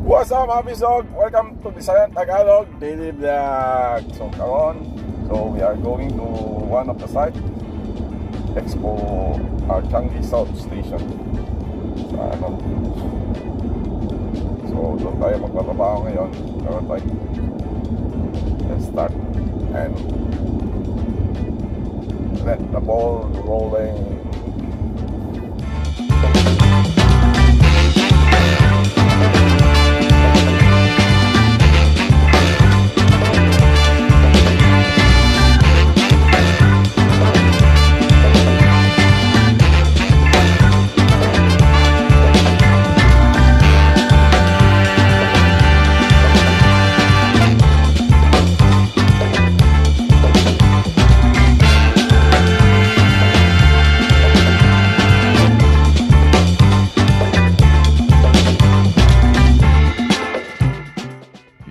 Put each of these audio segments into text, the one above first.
What's up mga VisLog? Welcome to Visayang Tagalog daily vlog. So we are going to one of the site, Expo Changi South Station. So doon tayo magbababaho ngayon. Let's start and let the ball rolling.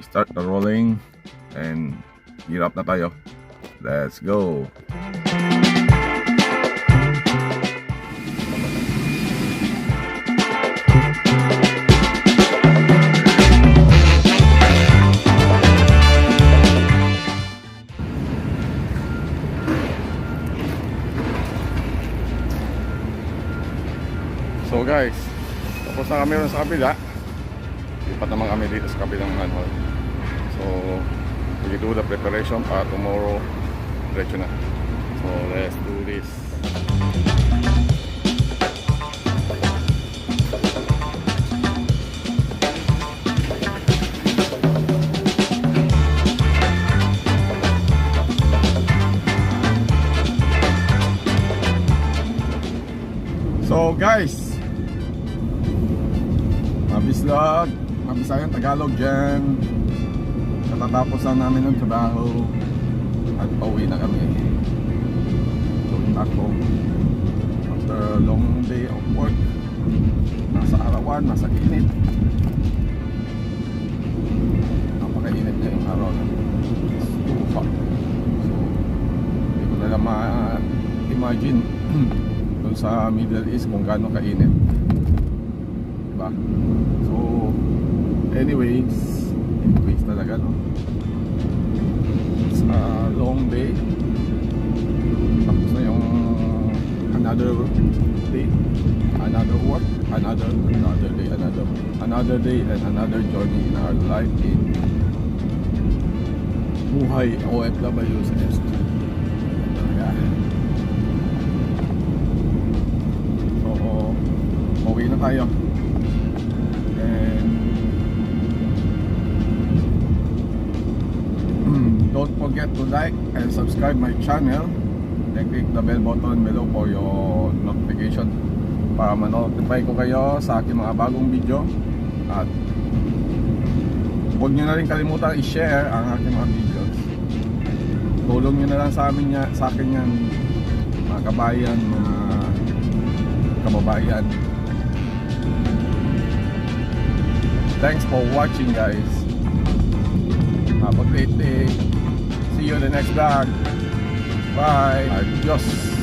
Start the rolling and hirap na tayo. Let's go. So guys, tapos na kami rin sa kabila. Lipat naman kami dito sa kabilang manhole. So we do the preparation para tomorrow diretso na. So let's do this. So guys, VisLog, Visayang Tagalog dyan. Katatapos lang namin ng trabaho at pauwi na kami. Going back home after a long day of work. Nasa arawan, nasa init. Napakainit na yung araw na. It's too hot. So hindi ko na lang ma-imagine dun sa Middle East kung gaano kainit. Diba? So anyways talaga, no? It's a long day. Tapos na yung another day, another work, another day, another day and another journey in our life in Buhay OFW sa S2. So okay na tayo. Don't forget to like and subscribe my channel and click the bell button below for your notification para ma-notify ko kayo sa aking mga bagong video. At huwag nyo na rin kalimutan i-share ang aking mga videos. Tulong nyo na lang sa akin yan, mga kabayan, mga kababayan. Thanks for watching guys. Have a great day. See you in the next vlog. Bye. Adios.